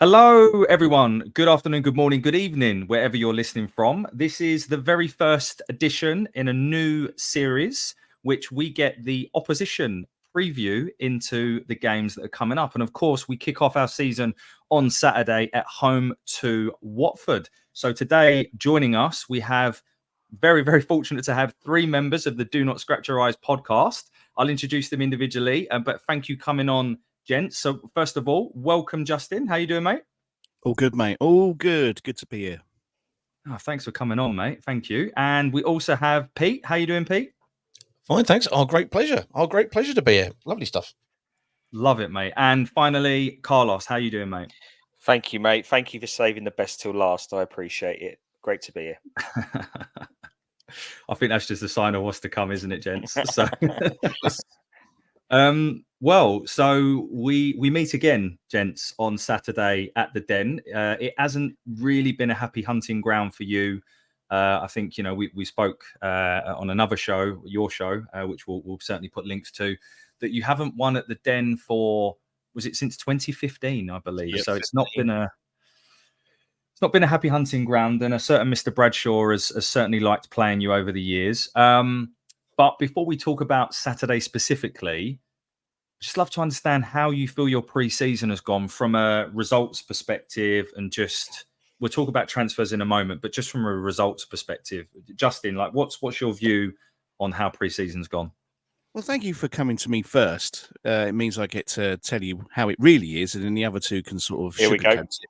Hello, everyone. Good afternoon, good morning, good evening, wherever you're listening from. This is the very first edition in a new series, which we get the opposition preview into the games that are coming up. And of course, we kick off our season on Saturday at home to Watford. So today, joining us, we have very, very fortunate to have three members of the Do Not Scratch Your Eyes podcast. I'll introduce them individually, but thank you coming on, gents. So first of all, welcome, Justin. How you doing, mate? All good, mate. All good. Good to be here. Oh, thanks for coming on, mate. Thank you. And we also have Pete. How you doing, Pete? Fine, thanks. Our great pleasure to be here. Lovely stuff. Love it, mate. And finally, Carlos. How you doing, mate? Thank you, mate. Thank you for saving the best till last. I appreciate it. Great to be here. I think that's just a sign of what's to come, isn't it, gents? So, so we meet again, gents, on Saturday at the Den. It hasn't really been a happy hunting ground for you. I think we spoke on another show, your show, which we'll certainly put links to, that you haven't won at the Den for, was it since 2015, I believe? Yep, so it's not been a happy hunting ground, and a certain Mr. Bradshaw has certainly liked playing you over the years. But before we talk about Saturday specifically, just love to understand how you feel your pre-season has gone from a results perspective, and just we'll talk about transfers in a moment, but just from a results perspective, Justin, like what's your view on how pre-season's gone? Well, thank you for coming to me first. It means I get to tell you how it really is, and then the other two can sort of sugarcoat it.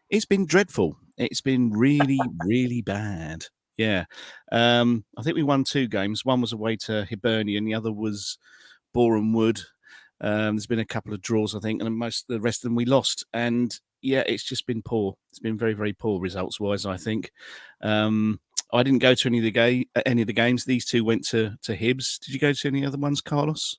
It's been dreadful. It's been really, really bad. Yeah. I think we won 2 games. One was away to Hibernian, the other was Boreham Wood. There's been a couple of draws, I think, and most of the rest of them we lost. And yeah, it's just been poor. It's been very, very poor results-wise, I think. I didn't go to any of the games. These two went to Hibs. Did you go to any other ones, Carlos?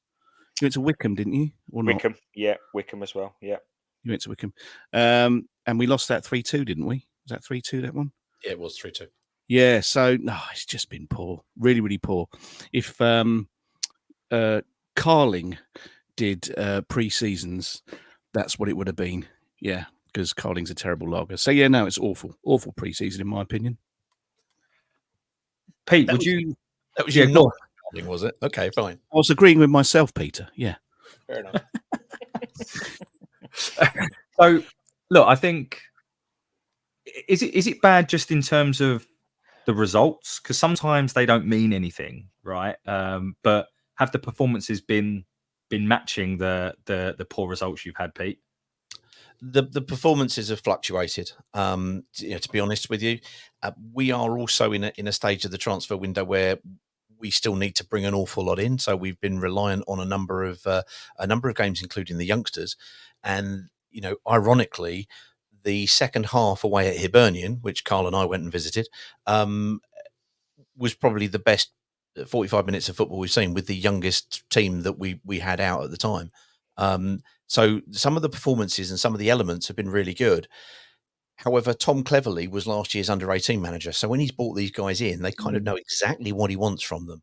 You went to Wickham, didn't you? Or not? Wickham, yeah, Wickham as well, yeah. You went to Wickham. And we lost that 3-2, didn't we? Was that 3-2, that one? Yeah, it was 3-2. Yeah, so no, it's just been poor. Really, really poor. If Carling did pre-seasons, that's what it would have been. Yeah, because Carling's a terrible lager. So yeah, no, it's awful. Awful pre-season, in my opinion. Pete, That was yeah, not Carling, was it? Okay, fine. I was agreeing with myself, Peter. Yeah. Fair enough. So, look, I think is it bad just in terms of the results? Because sometimes they don't mean anything, right? But have the performances been matching the poor results you've had, Pete? The performances have fluctuated. To be honest with you, we are also in a stage of the transfer window where we still need to bring an awful lot in. So we've been reliant on a number of games, including the youngsters. And ironically, the second half away at Hibernian, which Carl and I went and visited, was probably the best 45 minutes of football we've seen, with the youngest team that we had out at the time. So some of the performances and some of the elements have been really good. However, Tom Cleverley was last year's under-18 manager. So when he's brought these guys in, they kind of know exactly what he wants from them.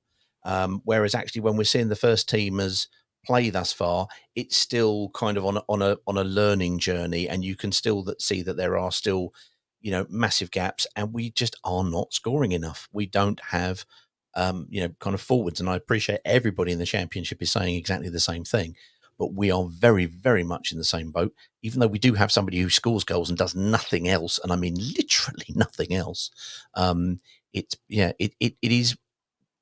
Whereas actually when we're seeing the first teamers play thus far, it's still kind of on a learning journey, and you can still see that there are still, massive gaps, and we just are not scoring enough. We don't have, kind of forwards. And I appreciate everybody in the Championship is saying exactly the same thing. But we are very, very much in the same boat, even though we do have somebody who scores goals and does nothing else. And I mean, literally nothing else. It is.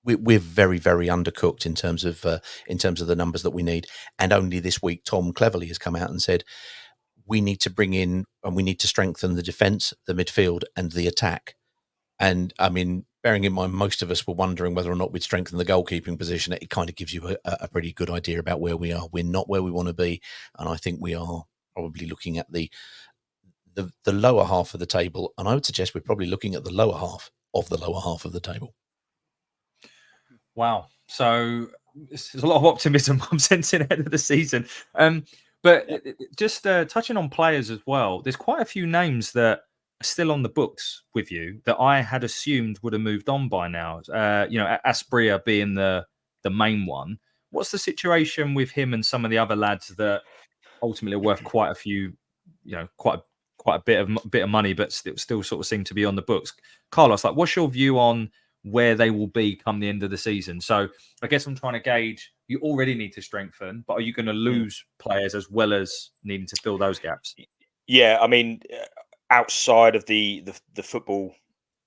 We're very, very undercooked in terms of the numbers that we need. And only this week, Tom Cleverley has come out and said we need to bring in and we need to strengthen the defence, the midfield, and the attack. And I mean, bearing in mind, most of us were wondering whether or not we'd strengthen the goalkeeping position. It kind of gives you a pretty good idea about where we are. We're not where we want to be. And I think we are probably looking at the lower half of the table. And I would suggest we're probably looking at the lower half of the lower half of the table. Wow. So there's a lot of optimism I'm sensing ahead of the season. But just touching on players as well, there's quite a few names that are still on the books with you that I had assumed would have moved on by now. Aspria being the main one. What's the situation with him and some of the other lads that ultimately are worth quite a few, quite quite a bit of money, but still sort of seem to be on the books. Carlos, like, what's your view on where they will be come the end of the season? So I guess I'm trying to gauge. You already need to strengthen, but are you going to lose players as well as needing to fill those gaps? Yeah, I mean, outside of the football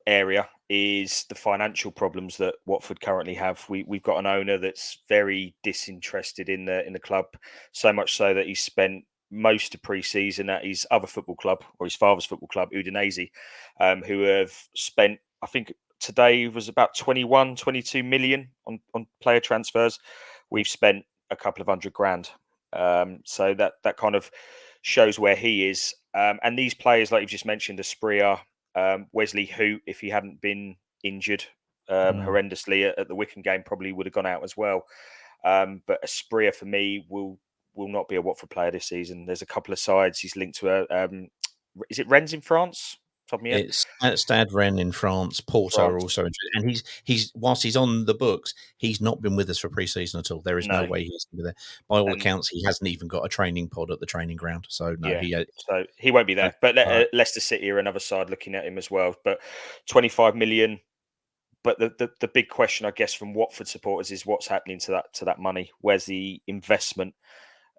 area is the financial problems that Watford currently have. We've got an owner that's very disinterested in the club, so much so that he spent most of pre-season at his other football club, or his father's football club, Udinese, who have spent, I think today was about 21, 22 million on player transfers. We've spent a couple of $100,000. So that kind of shows where he is. And these players, like you've just mentioned, Asprilla, Wesley Hoot, if he hadn't been injured horrendously at the Wycombe game, probably would have gone out as well. But Asprilla, for me, will not be a Watford player this season. There's a couple of sides he's linked to. Is it Rennes in France? It's Stade Rennes in France. Porto are also interested, and he's whilst he's on the books, he's not been with us for pre-season at all. There is no way he's going to be there. By all accounts, he hasn't even got a training pod at the training ground. So no, so he won't be there. But Leicester City are another side looking at him as well. But 25 million. But the big question, I guess, from Watford supporters is what's happening to that money. Where's the investment?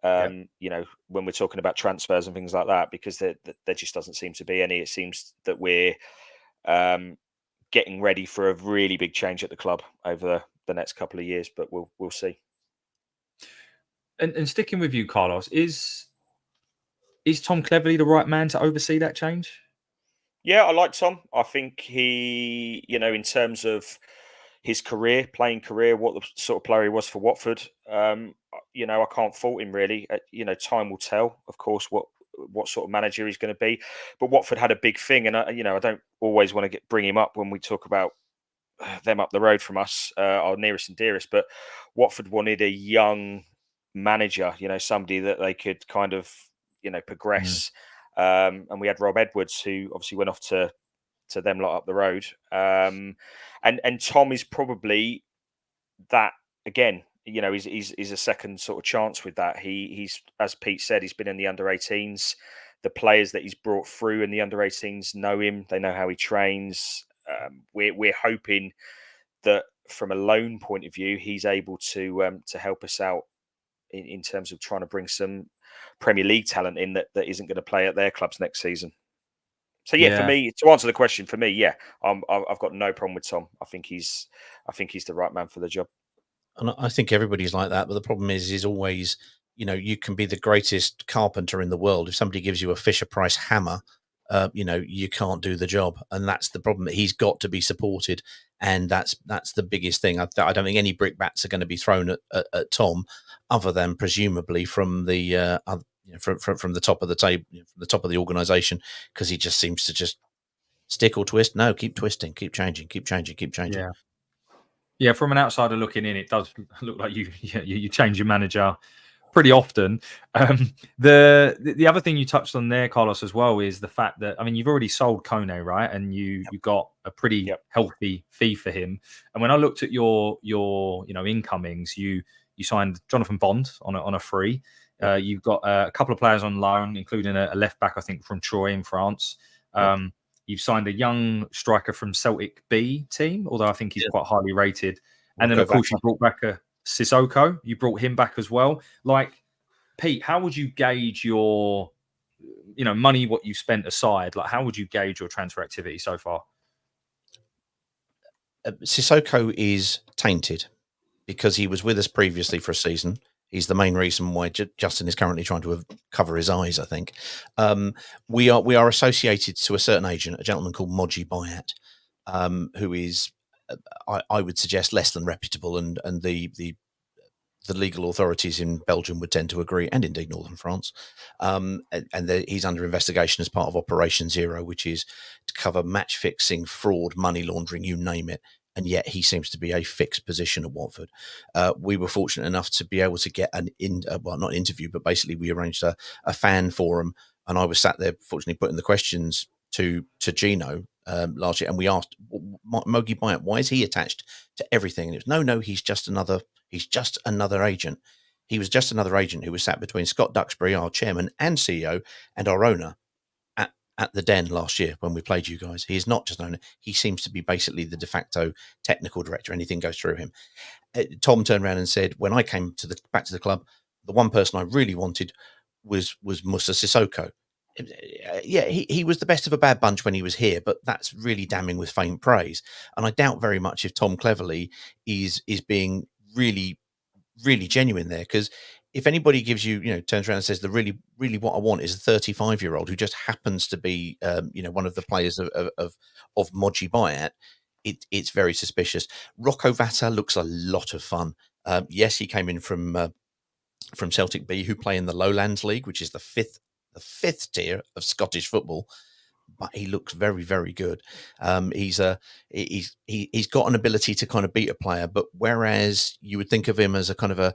You know, when we're talking about transfers and things like that, because there just doesn't seem to be any. It seems that we're getting ready for a really big change at the club over the next couple of years, but we'll see. And sticking with you, Carlos, is Tom Cleverley the right man to oversee that change? Yeah, I like Tom. I think he, you know, in terms of his playing career, what the sort of player he was for Watford, you know, I can't fault him really. You know, time will tell, of course, what sort of manager he's going to be. But Watford had a big thing, and I don't always want to bring him up when we talk about them up the road from us, our nearest and dearest. But Watford wanted a young manager, you know, somebody that they could kind of, you know, progress. And we had Rob Edwards, who obviously went off to them lot up the road. And Tom is probably that again. You know, he's a second sort of chance with that. He's, as Pete said, he's been in the under-18s. The players that he's brought through in the under-18s know him. They know how he trains. We're hoping that from a loan point of view, he's able to help us out in terms of trying to bring some Premier League talent in that isn't going to play at their clubs next season. So for me, to answer the question, for me, I've got no problem with Tom. I think he's the right man for the job. And I think everybody's like that. But the problem is always, you know, you can be the greatest carpenter in the world. If somebody gives you a Fisher Price hammer, you know, you can't do the job. And that's the problem. He's got to be supported. And that's the biggest thing. I don't think any brickbats are going to be thrown at Tom, other than presumably from the from the top of the table, from the top of the organisation, because he just seems to just stick or twist. No, keep twisting, keep changing, keep changing, keep changing. Yeah, from an outsider looking in, it does look like you change your manager pretty often. The other thing you touched on there, Carlos, as well, is the fact that, I mean, you've already sold Kone, right? And you got a pretty healthy fee for him. And when I looked at your incomings, you signed Jonathan Bond on a free. You've got a couple of players on loan, including a left back, I think, from Troyes in France. You've signed a young striker from Celtic B team, although I think he's quite highly rated. And then, of course, you brought back a Sissoko. You brought him back as well. Like, Pete, how would you gauge your, money, what you spent aside? Like, how would you gauge your transfer activity so far? Sissoko is tainted because he was with us previously for a season. He's the main reason why Justin is currently trying to cover his eyes, I think. We are associated to a certain agent, a gentleman called Moji Bayat, who is, I would suggest, less than reputable, and the legal authorities in Belgium would tend to agree, and indeed Northern France. He's under investigation as part of Operation Zero, which is to cover match fixing, fraud, money laundering, you name it. And yet he seems to be a fixed position at Watford. We were fortunate enough to be able to get not an interview, but basically we arranged a fan forum, and I was sat there, fortunately, putting the questions to Gino last year, and we asked Mogi Bayat, why is he attached to everything? And it was no, he's just another agent. He was just another agent who was sat between Scott Duxbury, our chairman and CEO, and our owner, at at the Den last year when we played you guys. He is not just owner. He seems to be basically the de facto technical director. Anything goes through him. Tom turned around and said, when I came back to the club, the one person I really wanted was Musa Sissoko. Yeah, he was the best of a bad bunch when he was here, but that's really damning with faint praise. And I doubt very much if Tom Cleverley is being really genuine there, because if anybody gives you, turns around and says the really what I want is a 35-year-old who just happens to be, one of the players of Moji Bayat, it's very suspicious. Rocco Vata looks a lot of fun. Yes, he came in from Celtic B, who play in the Lowlands League, which is the fifth tier of Scottish football. But he looks very, very good. He's got an ability to kind of beat a player, but whereas you would think of him as a kind of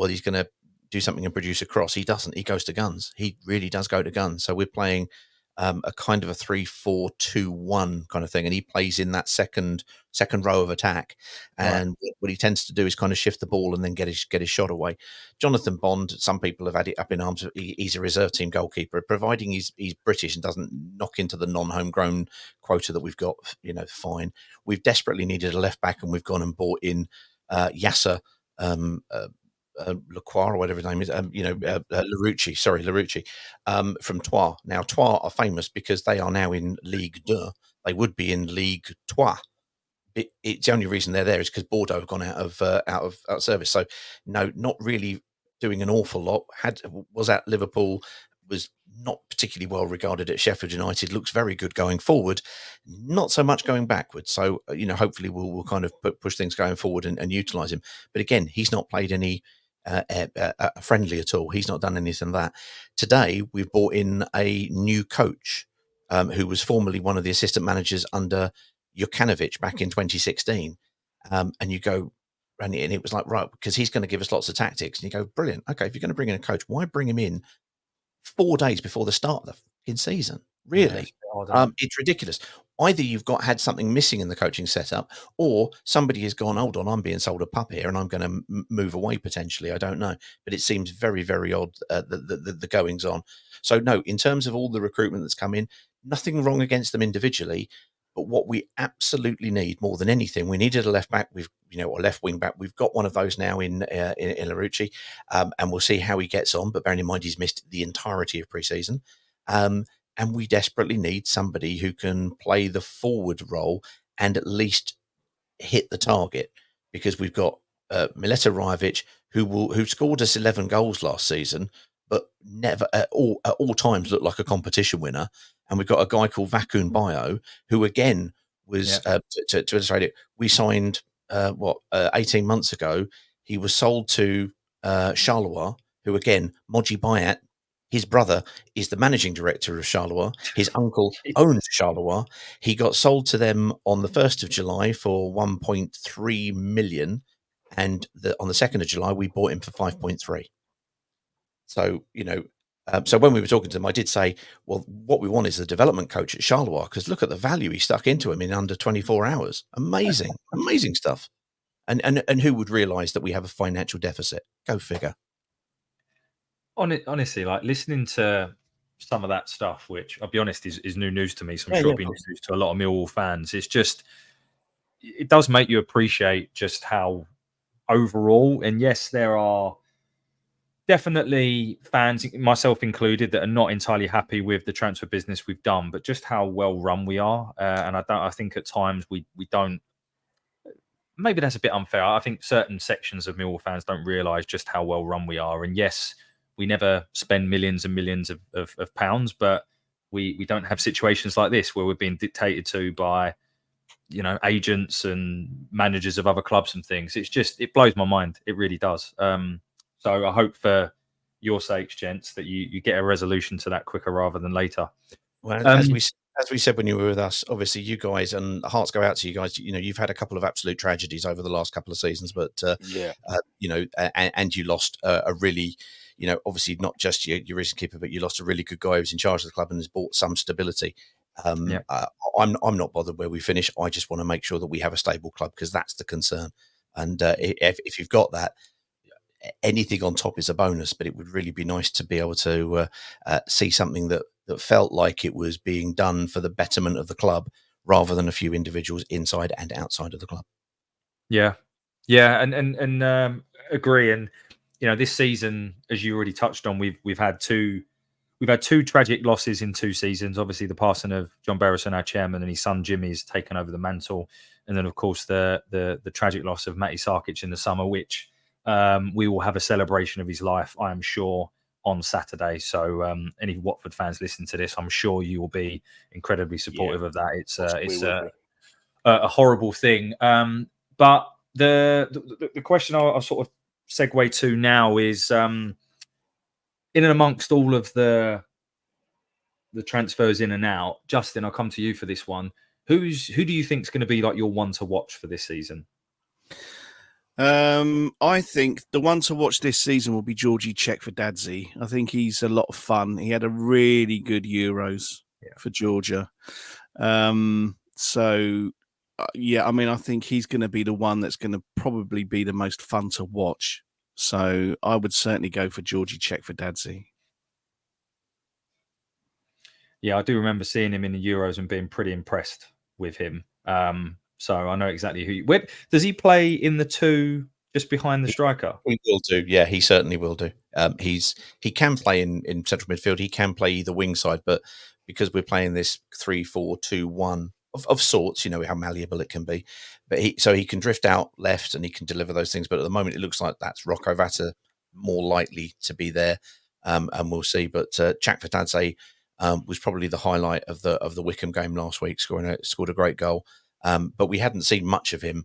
he's going to do something and produce a cross, he doesn't. He goes to guns. He really does go to guns. So we're playing a kind of a 3-4-2-1 kind of thing, and he plays in that second row of attack. And what he tends to do is kind of shift the ball and then get his shot away. Jonathan Bond, some people have had it up in arms. He's a reserve team goalkeeper, providing he's British and doesn't knock into the non-homegrown quota that we've got. Fine. We've desperately needed a left back, and we've gone and bought in Yasser. Lacroix or whatever his name is, Larouci, from Troyes. Now, Troyes are famous because they are now in Ligue 2. They would be in Ligue 3. It's the only reason they're there is because Bordeaux have gone out of service. So, no, not really doing an awful lot. Was at Liverpool, was not particularly well regarded at Sheffield United. Looks very good going forward, not so much going backwards. So, hopefully we'll kind of push things going forward and utilise him. But again, he's not played any friendly at all. He's not done anything of that. Today, we've brought in a new coach who was formerly one of the assistant managers under Jokanovic back in 2016. And you go, and it was like, right, because he's going to give us lots of tactics. And you go, brilliant. Okay, if you're going to bring in a coach, why bring him in 4 days before the start of the fucking season? Really? It's ridiculous. Either you've had something missing in the coaching setup, or somebody has gone, hold on, I'm being sold a pup here and I'm going to move away potentially. I don't know. But it seems very, very odd, the goings on. So, no, in terms of all the recruitment that's come in, nothing wrong against them individually. But what we absolutely need more than anything, we needed a left back. Or left wing back. We've got one of those now in Larouci, and we'll see how he gets on. But bearing in mind, he's missed the entirety of pre-season. And we desperately need somebody who can play the forward role and at least hit the target, because we've got Mileta Rajovic, who scored us 11 goals last season, but never at all times looked like a competition winner. And we've got a guy called Vakun Bio, who again was to illustrate it. We signed 18 months ago. He was sold to Charleroi, who again, Moji Bayat, his brother is the managing director of Charleroi. His uncle owns Charleroi. He got sold to them on the 1st of July for 1.3 million. And on the 2nd of July, we bought him for 5.3. So, so when we were talking to them, I did say, well, what we want is a development coach at Charleroi, because look at the value he stuck into him in under 24 hours. Amazing, amazing stuff. And who would realise that we have a financial deficit? Go figure. Honestly, like listening to some of that stuff, which I'll be honest is new news to me. So I'm sure it'll be new news to a lot of Millwall fans. It does make you appreciate just how overall, and yes, there are definitely fans, myself included, that are not entirely happy with the transfer business we've done, but just how well run we are. And I think at times we don't. Maybe that's a bit unfair. I think certain sections of Millwall fans don't realise just how well run we are. And yes, we never spend millions and millions of pounds, but we don't have situations like this where we're being dictated to by, agents and managers of other clubs and things. It blows my mind. It really does. So I hope for your sakes, gents, that you get a resolution to that quicker rather than later. Well, as we said when you were with us, obviously you guys, and hearts go out to you guys. You've had a couple of absolute tragedies over the last couple of seasons, but and you lost a really, obviously not just your recent keeper, but you lost a really good guy who was in charge of the club and has brought some stability. I'm not bothered where we finish. I just want to make sure that we have a stable club, because that's the concern. And if you've got that, anything on top is a bonus. But it would really be nice to be able to see something that that felt like it was being done for the betterment of the club rather than a few individuals inside and outside of the club. Yeah, and agree. And this season, as you already touched on, we've had two tragic losses in 2 seasons. Obviously, the passing of John Berrison, our chairman, and his son Jimmy has taken over the mantle, and then of course the tragic loss of Matty Sarkic in the summer, which we will have a celebration of his life, I am sure, on Saturday. So any Watford fans listening to this, I'm sure you will be incredibly supportive of that. It's a horrible thing. But the question I'll sort of segue to now is, in and amongst all of the transfers in and out, Justin, I'll come to you for this one. Who do you think is going to be like your one to watch for this season? I think the one to watch this season will be Georgie Chekfadadze. I think he's a lot of fun. He had a really good Euros for Georgia. Yeah, I mean, I think he's going to be the one that's going to probably be the most fun to watch. So I would certainly go for Georgie Chekfadadze. Yeah, I do remember seeing him in the Euros and being pretty impressed with him. So I know exactly who. Does he play in the 2 just behind the striker? He will do. Yeah, he certainly will do. He can play in central midfield. He can play either wing side, but because we're playing this 3-4-2-1 of sorts, you know how malleable it can be. But he can drift out left and he can deliver those things. But at the moment, it looks like that's Rocco Vata more likely to be there, and we'll see. But Chekfadadze was probably the highlight of the Wickham game last week, scored a great goal. But we hadn't seen much of him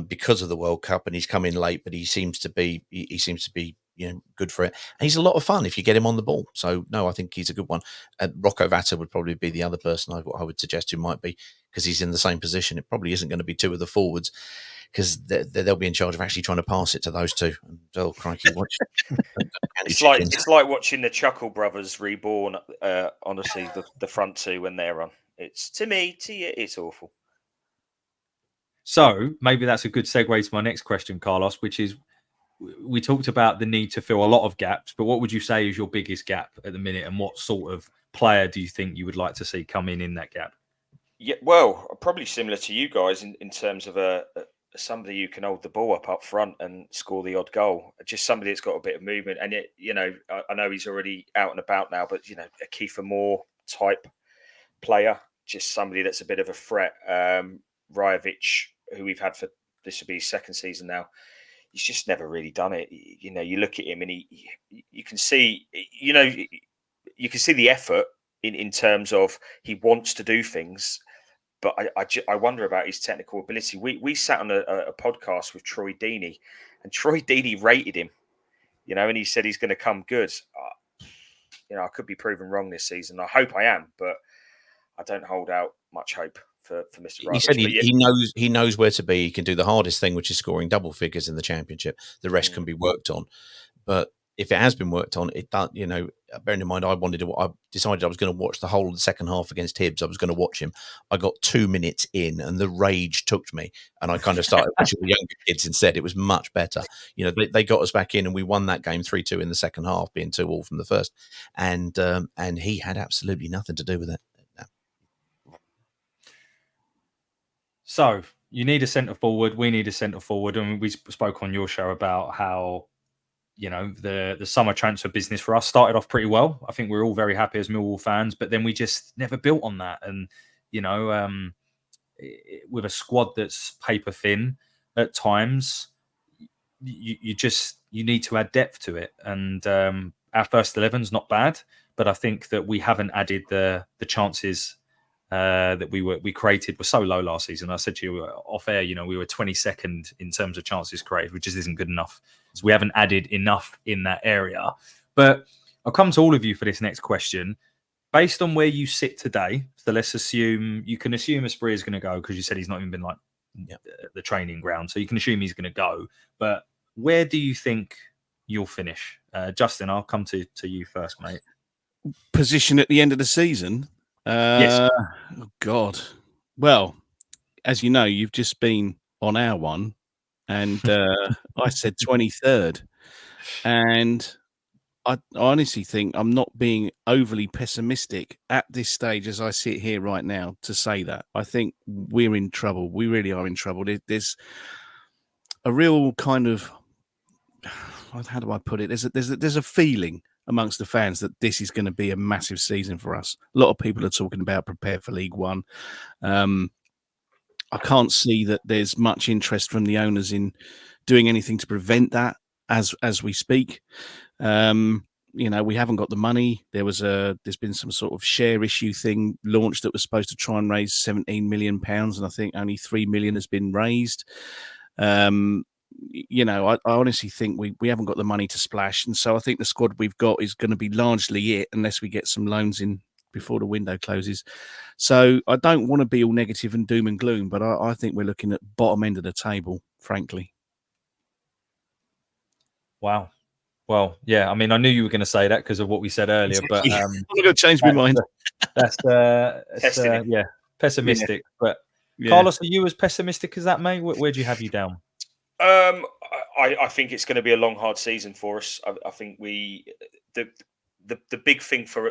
because of the World Cup, and he's come in late. But he seems to be good for it. And he's a lot of fun if you get him on the ball. So no, I think he's a good one. Rocco Vata would probably be the other person I would suggest who might be, because he's in the same position. It probably isn't going to be 2 of the forwards, because they'll be in charge of actually trying to pass it to those 2. And oh crikey, watch! It's like watching the Chuckle Brothers reborn. Honestly, the front 2 when they're on, it's to me, to you, it's awful. So maybe that's a good segue to my next question, Carlos, which is, we talked about the need to fill a lot of gaps, but what would you say is your biggest gap at the minute, and what sort of player do you think you would like to see come in that gap? Yeah, well, probably similar to you guys in terms of somebody who can hold the ball up front and score the odd goal. Just somebody that's got a bit of movement. And I know he's already out and about now, but a Kiefer Moore type player, just somebody that's a bit of a threat. Rajovic, who we've had for this will be his 2nd season now, he's just never really done it. You look at him and you can see, you can see the effort in terms of he wants to do things. But I wonder about his technical ability. We sat on a podcast with Troy Deeney, and Troy Deeney rated him, and he said he's going to come good. I could be proven wrong this season. I hope I am, but I don't hold out much hope for Mr. Rajovic. He said he knows where to be. He can do the hardest thing, which is scoring double figures in the Championship. The rest can be worked on. But if it has been worked on, it does. Bearing in mind, I decided I was going to watch the whole of the second half against Hibs. I was going to watch him. I got 2 minutes in, and the rage took me, and I kind of started watching the younger kids instead. It was much better. They got us back in, and we won that game 3-2 in the second half, being 2-2 from the first, and he had absolutely nothing to do with it. So you need a centre forward. We need a centre forward, and we spoke on your show about how the summer transfer business for us started off pretty well. I think we're all very happy as Millwall fans, but then we just never built on that. And with a squad that's paper thin at times, you need to add depth to it. And our first 11's not bad, but I think that we haven't added the chances that we created were so low last season. I said to you off air, we were 22nd in terms of chances created, which just isn't good enough. So we haven't added enough in that area. But I'll come to all of you for this next question. Based on where you sit today, so let's assume Asprey is going to go, because you said he's not even been the training ground. So you can assume he's going to go. But where do you think you'll finish? Justin, I'll come to you first, mate. Position at the end of the season? Yes. Oh God. Well, as you know, you've just been on our one, and I said 23rd, and I honestly think I'm not being overly pessimistic at this stage as I sit here right now to say that. I think we're in trouble. We really are in trouble. There's a real kind of, how do I put it? There's a feeling amongst the fans that this is going to be a massive season for us. A lot of people are talking about prepare for League One. I can't see that there's much interest from the owners in doing anything to prevent that as we speak. We haven't got the money. There's been some sort of share issue thing launched that was supposed to try and raise £17 million, and I think only 3 million has been raised. I honestly think we haven't got the money to splash, and so I think the squad we've got is going to be largely it, unless we get some loans in before the window closes. So I don't want to be all negative and doom and gloom, but I think we're looking at bottom end of the table, frankly. Wow. Well, yeah. I mean, I knew you were going to say that because of what we said earlier, but I'm not going to change my mind. That's pessimistic. Yeah. But Carlos, are you as pessimistic as that, mate? Where do you have you down? I think it's going to be a long, hard season for us. I think the big thing for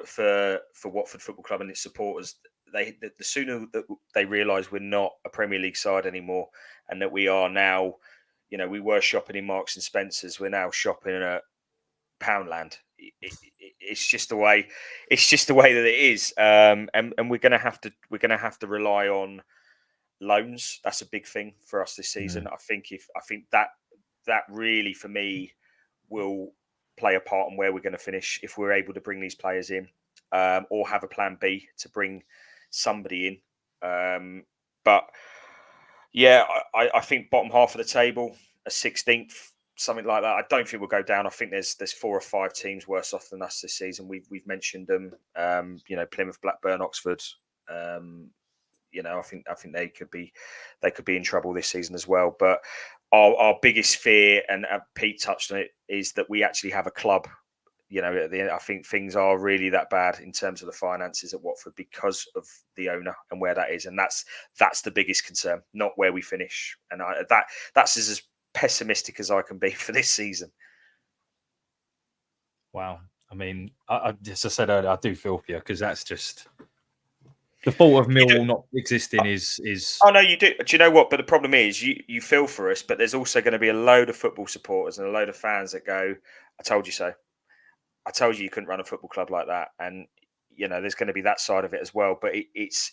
Watford Football Club and its supporters, the sooner that they realise we're not a Premier League side anymore, and that we are now, we were shopping in Marks and Spencers, we're now shopping at Poundland. It's just the way. It's just the way that it is, and we're going to have to rely on loans. That's a big thing for us this season. I think that really, for me, will play a part in where we're going to finish if we're able to bring these players in, or have a plan B to bring somebody in. But yeah, I think bottom half of the table, a 16th, something like that. I don't think we'll go down. I think there's 4 or 5 teams worse off than us this season. We've mentioned them. Plymouth, Blackburn, Oxford. I think they could be in trouble this season as well. But our biggest fear, and Pete touched on it, is that we actually have a club. At the end, I think things are really that bad in terms of the finances at Watford because of the owner and where that is, and that's the biggest concern, not where we finish. And that's as pessimistic as I can be for this season. Wow. I mean, as I said earlier, I do feel for you because that's just the fault of Millwall not existing is. Oh no, you do. Do you know what? But the problem is, you feel for us, but there's also going to be a load of football supporters and a load of fans that go, "I told you so. I told you couldn't run a football club like that." And there's going to be that side of it as well. But it's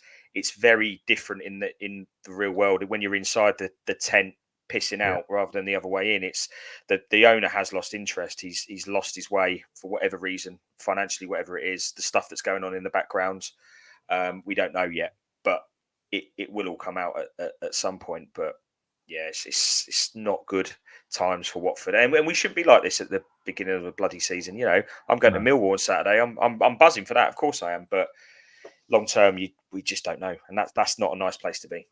very different in the real world when you're inside the tent pissing out rather than the other way in. It's that the owner has lost interest. He's lost his way for whatever reason, financially, whatever it is. The stuff that's going on in the background, we don't know yet, but it will all come out at some point. But yeah, it's not good times for Watford, and we shouldn't be like this at the beginning of the bloody season. I'm going to Millwall on Saturday. I'm buzzing for that. Of course I am, but long term, we just don't know, and that's not a nice place to be.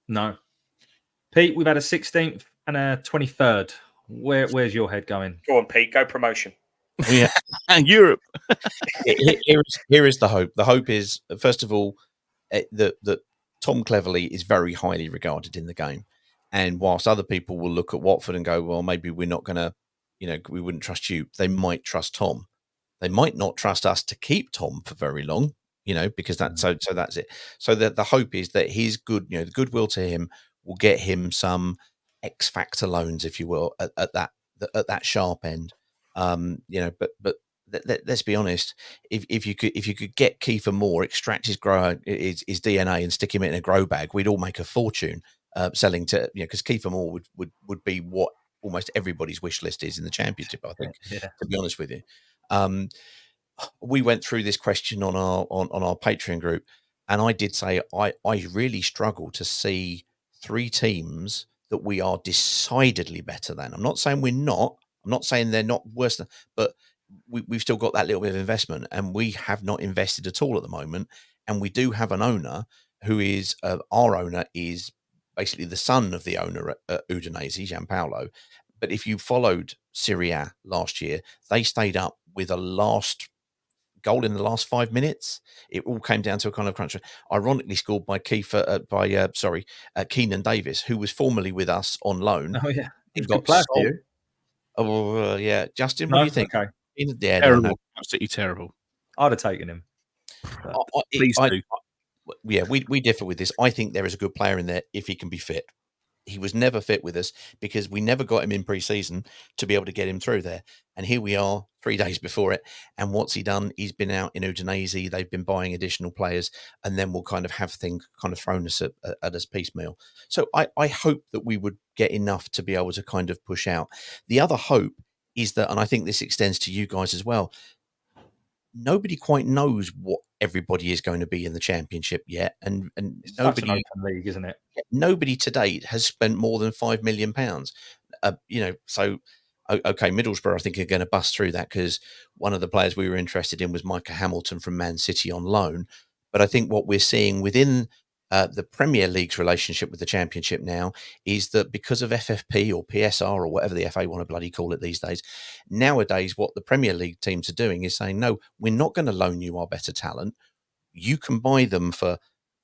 No, Pete, we've had a 16th and a 23rd. Where's your head going? Go on, Pete. Go promotion. Yeah, and Europe. Here is the hope. The hope is, first of all, that Tom Cleverley is very highly regarded in the game. And whilst other people will look at Watford and go, well, maybe we're not going to, we wouldn't trust you, they might trust Tom. They might not trust us to keep Tom for very long, because that's it. So the hope is that his the goodwill to him will get him some X factor loans, if you will, at that sharp end. But let's be honest. If you could get Kiefer Moore, extract his DNA and stick him in a grow bag, we'd all make a fortune selling to because Kiefer Moore would be what almost everybody's wish list is in the Championship. I think, to be honest with you. We went through this question on our Patreon group, and I did say I really struggle to see 3 teams that we are decidedly better than. I'm not saying we're not. I'm not saying they're not worse than, but we've still got that little bit of investment, and we have not invested at all at the moment. And we do have an owner who is our owner is basically the son of the owner at Udinese, Gianpaolo. But if you followed Serie A last year, they stayed up with a last goal in the last 5 minutes. It all came down to a kind of crunch. Ironically scored by Keenan Davis, who was formerly with us on loan. Oh yeah, He got got sold. you. Oh yeah, Justin, what do you think? Okay. Terrible, absolutely terrible. I'd have taken him. Please do. Yeah, we differ with this. I think there is a good player in there if he can be fit. He was never fit with us because we never got him in pre-season to be able to get him through there. And here we are 3 days before it. And what's he done? He's been out in Udinese. They've been buying additional players, and then we'll kind of have things kind of thrown us at us piecemeal. So I hope that we would get enough to be able to kind of push out. The other hope is that, and I think this extends to you guys as well, nobody quite knows what everybody is going to be in the championship yet, and It's nobody, such an open league, isn't it? nobody to date has spent more than £5 million. So okay, Middlesbrough I think are going to bust through that because one of the players we were interested in was Micah Hamilton from Man City on loan. But I think what we're seeing within the Premier League's relationship with the Championship now is that because of FFP or PSR or whatever the FA want to bloody call it these days, nowadays what the Premier League teams are doing is saying, no, we're not going to loan you our better talent. You can buy them for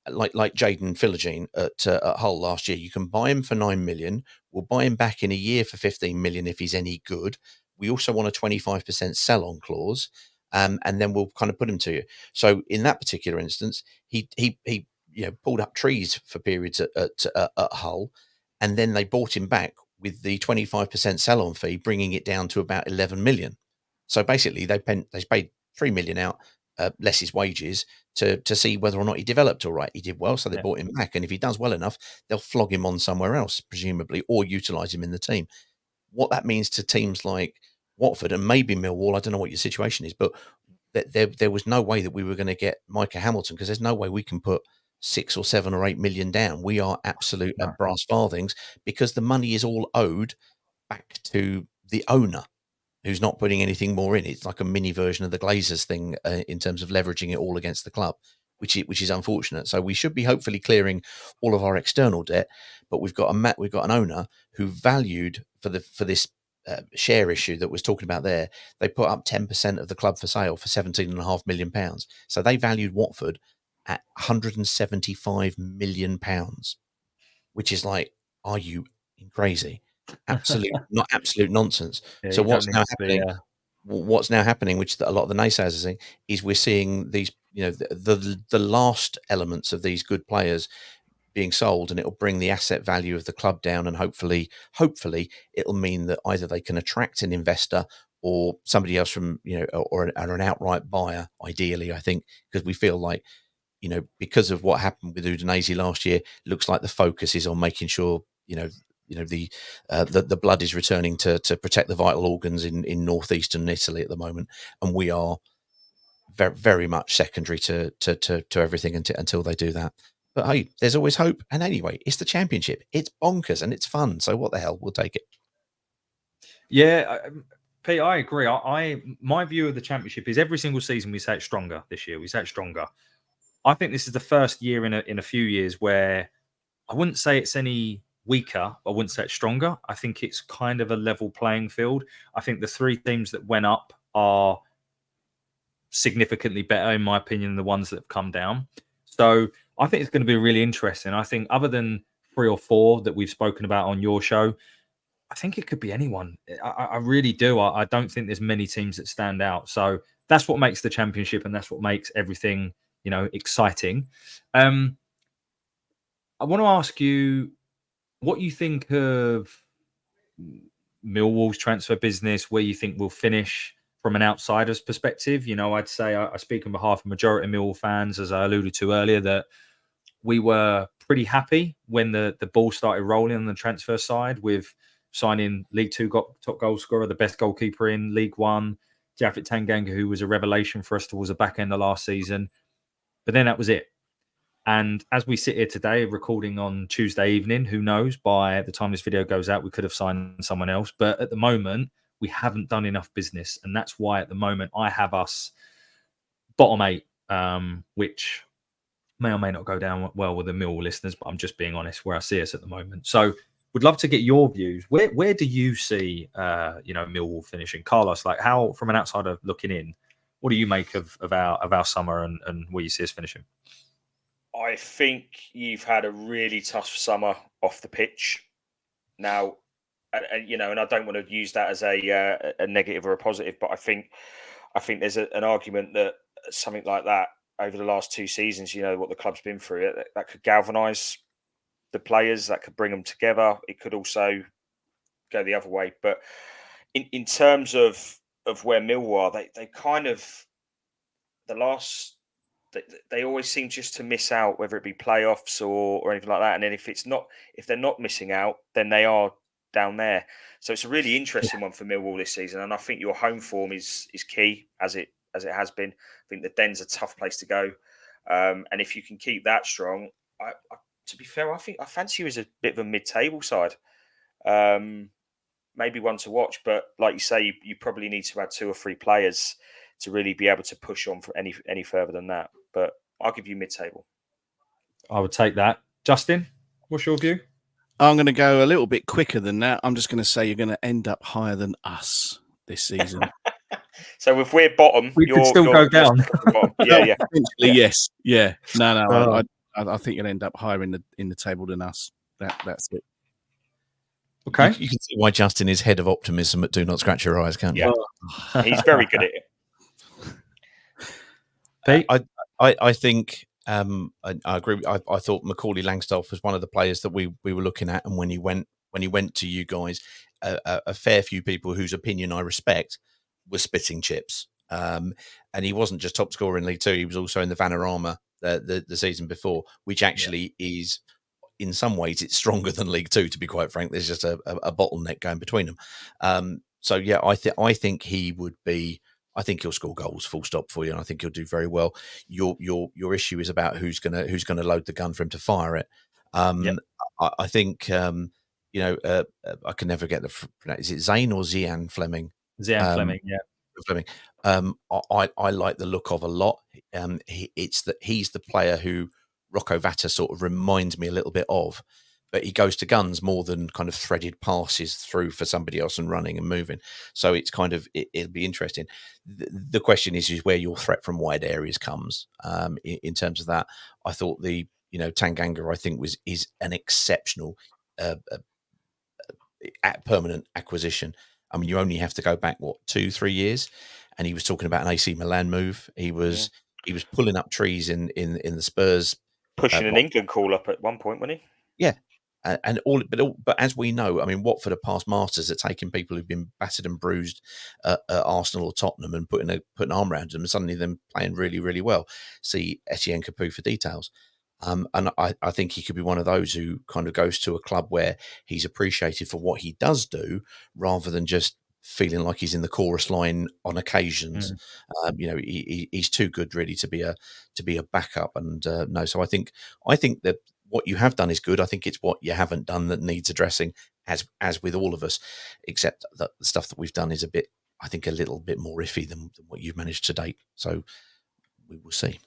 like Jaden Philogene at Hull last year. You can buy him for 9 million. We'll buy him back in a year for 15 million if he's any good. We also want a 25% sell-on clause, and then we'll kind of put him to you. So in that particular instance, he pulled up trees for periods at Hull, and then they bought him back with the 25% sell-on fee, bringing it down to about 11 million. So basically, they paid 3 million out, less his wages, to see whether or not he developed all right. He did well, so they bought him back. And if he does well enough, they'll flog him on somewhere else, presumably, or utilise him in the team. What that means to teams like Watford and maybe Millwall, I don't know what your situation is, but there was no way that we were going to get Micah Hamilton because there's no way we can put 6 or 7 or 8 million down. We are absolute brass farthings because the money is all owed back to the owner, who's not putting anything more in. It's like a mini version of the Glazers thing in terms of leveraging it all against the club, which is unfortunate. So we should be hopefully clearing all of our external debt, but we've got an owner who valued for this share issue that was talking about there. They put up 10% of the club for sale for £17.5 million. So they valued Watford at £175 million, which is like, are you crazy? Not absolute nonsense. Yeah, So what's now happening, which a lot of the naysayers are saying, is we're seeing these, the last elements of these good players being sold, and it'll bring the asset value of the club down, and hopefully it'll mean that either they can attract an investor or somebody else from, or an outright buyer, ideally, I think, because we feel like, because of what happened with Udinese last year, looks like the focus is on making sure, the blood is returning to protect the vital organs in northeastern Italy at the moment, and we are very, very much secondary to everything until they do that. But hey, there's always hope. And anyway, it's the Championship. It's bonkers and it's fun. So what the hell? We'll take it. Yeah, Pete, I agree. My view of the Championship is every single season we say it's stronger. This year we say it's stronger. I think this is the first year in a few years where I wouldn't say it's any weaker. I wouldn't say it's stronger. I think it's kind of a level playing field. I think the 3 teams that went up are significantly better, in my opinion, than the ones that have come down. So I think it's going to be really interesting. I think other than 3 or 4 that we've spoken about on your show, I think it could be anyone. I really do. I don't think there's many teams that stand out. So that's what makes the Championship, and that's what makes everything, exciting. I want to ask you what you think of Millwall's transfer business, where you think we'll finish from an outsider's perspective. I'd say I speak on behalf of majority of Millwall fans, as I alluded to earlier, that we were pretty happy when the ball started rolling on the transfer side with signing League Two top goal scorer, the best goalkeeper in League One, Japhet Tanganga, who was a revelation for us towards the back end of last season. But then that was it. And as we sit here today, recording on Tuesday evening, who knows, by the time this video goes out, we could have signed someone else. But at the moment, we haven't done enough business. And that's why at the moment I have us bottom 8, which may or may not go down well with the Millwall listeners, but I'm just being honest where I see us at the moment. So would love to get your views. Where do you see Millwall finishing? Carlos, like, how, from an outsider looking in, what do you make of our summer and where you see us finishing? I think you've had a really tough summer off the pitch. Now, and you know, and I don't want to use that as a negative or a positive, but I think there's an argument that something like that over the last 2 seasons, you know, what the club's been through, that could galvanise the players, that could bring them together. It could also go the other way. But in terms of where Millwall are, they kind of the last they always seem just to miss out, whether it be playoffs or anything like that. And then if they're not missing out, then they are down there. So it's a really interesting one for Millwall this season. And I think your home form is key, as it has been. I think the Den's a tough place to go, and if you can keep that strong, to be fair, I fancy you as a bit of a mid-table side. Maybe one to watch, but like you say, you probably need to add 2 or 3 players to really be able to push on for any further than that. But I'll give you mid-table. I would take that. Justin, what's your view? I'm going to go a little bit quicker than that. I'm just going to say you're going to end up higher than us this season. So if we're bottom, we could still go down. Yeah. Potentially, yes. Yeah. No. I think you'll end up higher in the table than us. That's it. Okay. You can see why Justin is head of optimism at Do Not Scratch Your Eyes, can't you? Yeah. He's very good at it. Pete? I think I agree. I thought Macaulay Langstaff was one of the players that we were looking at, and when he went to you guys, a fair few people whose opinion I respect were spitting chips. And he wasn't just top scorer in League Two; he was also in the Vanarama the season before, which actually is, in some ways, it's stronger than League Two. To be quite frank, there's just a bottleneck going between them. So yeah, I think he would be. I think he'll score goals, full stop, for you, and I think he'll do very well. Your issue is about who's gonna load the gun for him to fire it. I think I can never get is it Zane or Zian Fleming? Zian Fleming, yeah. Fleming. I like the look of a lot. He's the player who Rocco Vata sort of reminds me a little bit of, but he goes to guns more than kind of threaded passes through for somebody else and running and moving. So it's kind of it'll be interesting. The question is where your threat from wide areas comes. In terms of that, I thought Tanganga, I think is an exceptional permanent acquisition. I mean, you only have to go back 2-3 years, and he was talking about an AC Milan move. He was pulling up trees in the Spurs, pushing an England call up at one point, wasn't he? Yeah, but as we know, I mean, Watford are past masters at taking people who've been battered and bruised at Arsenal or Tottenham and putting an arm around them, and suddenly them playing really, really well. See Etienne Capoue for details. And I think he could be one of those who kind of goes to a club where he's appreciated for what he does do, rather than just feeling like he's in the chorus line on occasions. He's too good really to be a backup. And no, so I think that what you have done is good. I think it's what you haven't done that needs addressing, as with all of us, except that the stuff that we've done is I think a little bit more iffy than what you've managed to date. So we will see.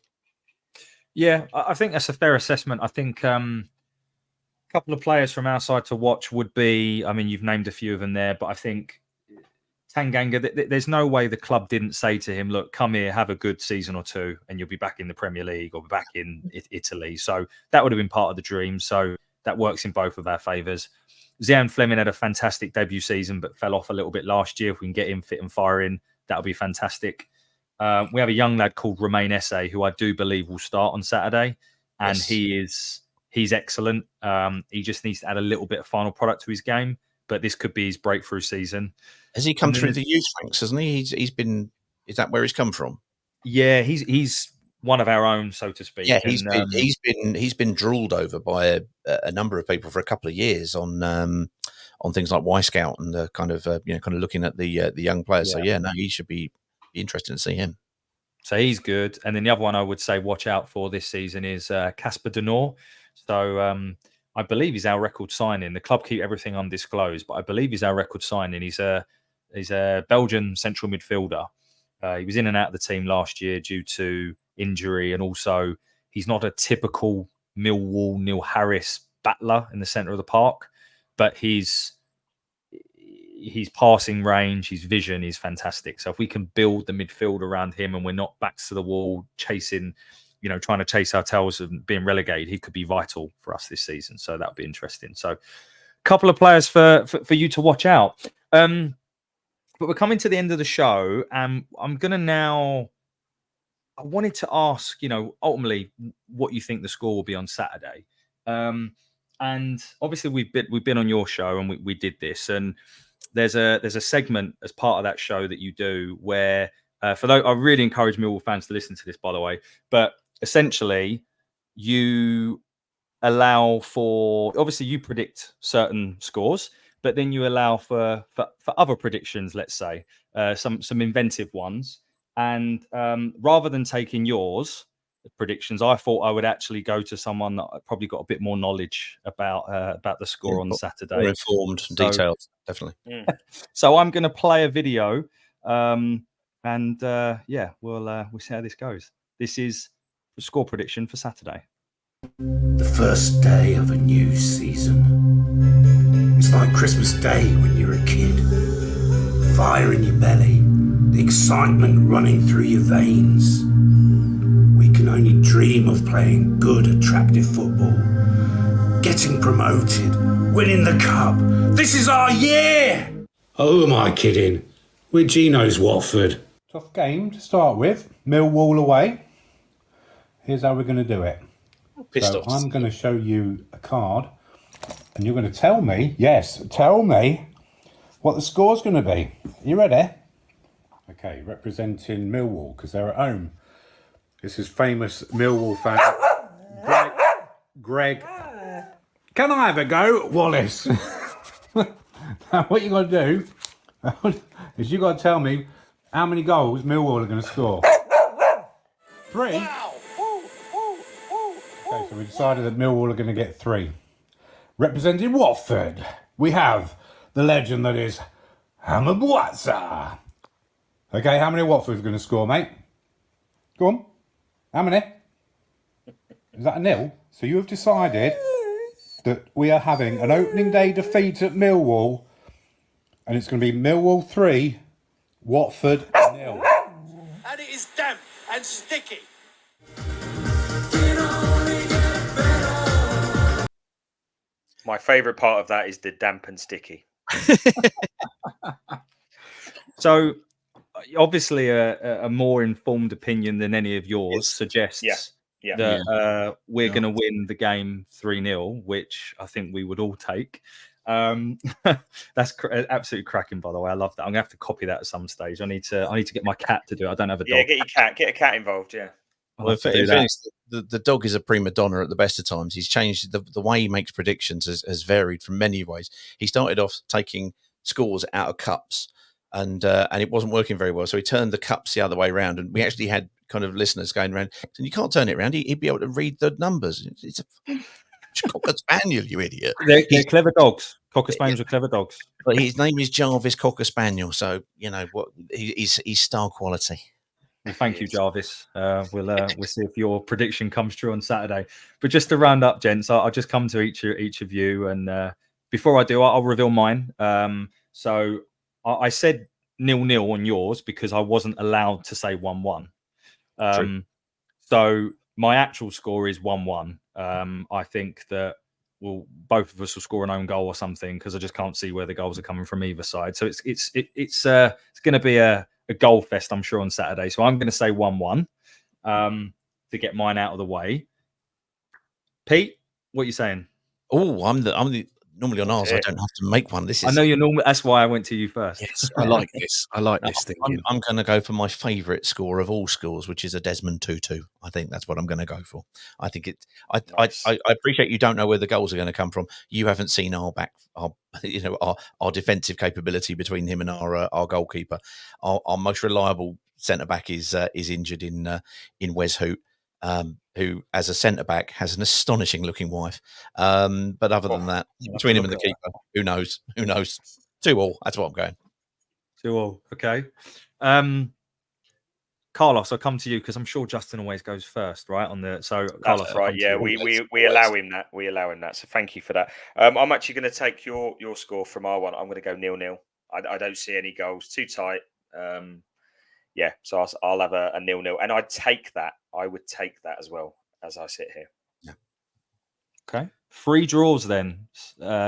Yeah, I think that's a fair assessment. I think a couple of players from our side to watch would be, I mean, you've named a few of them there, but I think Tanganga, there's no way the club didn't say to him, look, come here, have a good season or two, and you'll be back in the Premier League or back in Italy. So that would have been part of the dream. So that works in both of our favours. Zian Fleming had a fantastic debut season, but fell off a little bit last year. If we can get him fit and firing, that'll be fantastic. We have a young lad called Romain Esse, who I do believe will start on Saturday, and yes. he's excellent. He just needs to add a little bit of final product to his game, but this could be his breakthrough season. Has he come through the youth ranks, hasn't he? He's been. Is that where he's come from? Yeah, he's one of our own, so to speak. Yeah, he's been drooled over by a number of people for a couple of years on things like Y Scout and kind of looking at the young players. Yeah. So yeah, no, he should be interesting to see him. So he's good. And then the other one I would say watch out for this season is Casper De Noor. So I believe he's our record signing. The club keep everything undisclosed, but I believe he's our record signing. He's a Belgian central midfielder. He was in and out of the team last year due to injury, and also he's not a typical Millwall Neil Harris battler in the centre of the park, but his passing range, his vision is fantastic. So if we can build the midfield around him and we're not backs to the wall chasing, trying to chase our tails and being relegated, he could be vital for us this season. So that'll be interesting. So couple of players for you to watch out. But we're coming to the end of the show, and I'm gonna now. I wanted to ask, ultimately, what you think the score will be on Saturday. And obviously, we've been on your show, and we did this, and there's a segment as part of that show that you do where, for those, I really encourage Millwall fans to listen to this, by the way. But essentially, you allow for, obviously you predict certain scores, but then you allow for other predictions. Let's say some inventive ones. And rather than taking yours predictions, I thought I would actually go to someone that probably got a bit more knowledge about the score on Saturday. More informed, detailed, definitely. So I'm going to play a video, and we'll see how this goes. This is the score prediction for Saturday. The first day of a new season. It's like Christmas Day when you're a kid. Fire in your belly, the excitement running through your veins. We can only dream of playing good, attractive football, getting promoted, winning the cup. This is our year! Oh, who am I kidding? We're Gino's Watford. Tough game to start with. Millwall away. Here's how we're going to do it. So I'm going to show you a card, and you're going to tell me what the score's going to be. Are you ready? Okay, representing Millwall, because they're at home. This is famous Millwall fan, Greg. Can I have a go, Wallace? Now, what you got to do is you got to tell me how many goals Millwall are going to score. 3. Okay, so we decided that Millwall are going to get 3. Representing Watford, we have the legend that is Hamabwatsa. Okay, how many Watford's going to score, mate? Go on. How many? Is that a nil? So you have decided that we are having an opening day defeat at Millwall, and it's going to be Millwall 3, Watford 0. And it is damp and sticky. My favourite part of that is the damp and sticky. So, obviously, a more informed opinion than any of yours suggests that we're going to win the game 3-0, which I think we would all take. That's absolutely cracking, by the way. I love that. I'm going to have to copy that at some stage. I need to get my cat to do it. I don't have a dog. Yeah, get a cat involved. Yeah. Well, the dog is a prima donna at the best of times. He's changed the way he makes predictions has varied from many ways. He started off taking scores out of cups, and it wasn't working very well. So he turned the cups the other way around, and we actually had kind of listeners going around. And you can't turn it around. He'd be able to read the numbers. It's a cocker spaniel, you idiot. They're clever dogs. Cocker spaniels are clever dogs. But his name is Jarvis Cocker Spaniel, so you know what he's star quality. Well, thank you, Jarvis. We'll see if your prediction comes true on Saturday. But just to round up, gents, I'll just come to each of you, and before I do, I'll reveal mine. So I said 0-0 on yours because I wasn't allowed to say 1-1. So my actual score is 1-1. I think that both of us will score an own goal or something because I just can't see where the goals are coming from either side. So it's going to be a goal fest, I'm sure, on Saturday. So I'm going to say 1-1 to get mine out of the way. Pete, what are you saying? Oh, I'm the normally on ours. I don't have to make one. I know you're normal. That's why I went to you first. Yes, I like this. I like this thing. I'm going to go for my favourite score of all scores, which is a Desmond 2-2. I think that's what I'm going to go for. I think it. Nice. I appreciate you don't know where the goals are going to come from. You haven't seen our defensive capability between him and our goalkeeper. Our most reliable centre back is injured in Wes Hoot. Who, as a centre back, has an astonishing looking wife. But other than that, between him and the keeper, who knows? 2-2. That's what I'm going. 2-2. Okay. Carlos, I'll come to you because I'm sure Justin always goes first, right? Carlos, that's right. Yeah, we allow him that. We allow him that. So thank you for that. I'm actually going to take your score from our one. I'm going to go 0-0. I don't see any goals. Too tight. Yeah, so I'll have a 0-0, and I would take that as well as I sit here. Yeah. Okay. 3 draws then.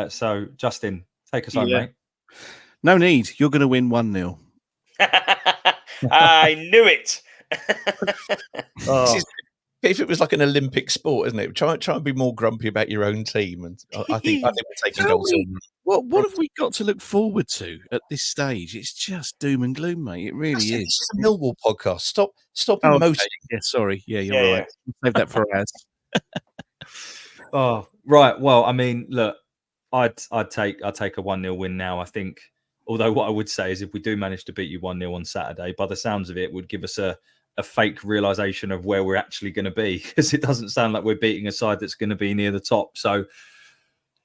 So, Justin, take us home, mate. No need. You're going to win 1-0. I knew it. If it was like an Olympic sport, isn't it? Try and be more grumpy about your own team, and I think we're taking goals. What have we got to look forward to at this stage? It's just doom and gloom, mate. It really is. This is a Millwall podcast. Stop Okay. emoting. Yeah, sorry. Yeah, you're right. Yeah. Save that for us. Oh, right. Well, I mean, look, I'd take a 1-0 win now. I think. Although what I would say is, if we do manage to beat you 1-0 on Saturday, by the sounds of it, would give us a fake realization of where we're actually going to be, because it doesn't sound like we're beating a side that's going to be near the top. So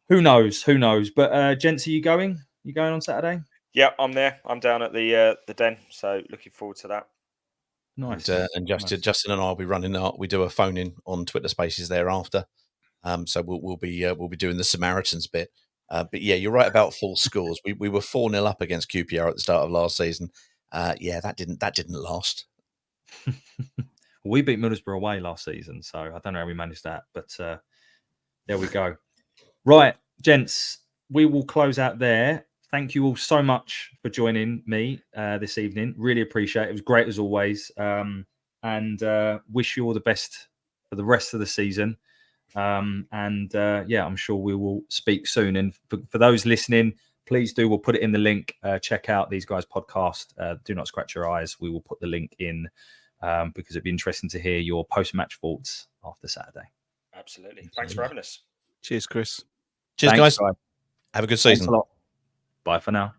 who knows? Who knows? But gents, are you going? You going on Saturday? Yeah, I'm there. I'm down at the Den, so looking forward to that. Nice. And Justin and I will be running. We do a phone in on Twitter Spaces thereafter. So we'll be doing the Samaritans bit. But yeah, you're right about full scores. We were 4-0 up against QPR at the start of last season. That didn't last. We beat Middlesbrough away last season, so I don't know how we managed that, but there we go. Right, gents, we will close out there. Thank you all so much for joining me this evening. Really appreciate it. It was great as always, and wish you all the best for the rest of the season. I'm sure we will speak soon. And for those listening, please do. We'll put it in the link. Check out these guys' podcast. Do not scratch your eyes. We will put the link in because it'd be interesting to hear your post-match thoughts after Saturday. Absolutely. Thanks for having us. Cheers, Chris. Cheers, Thanks, guys. Have a good season. Thanks a lot. Bye for now.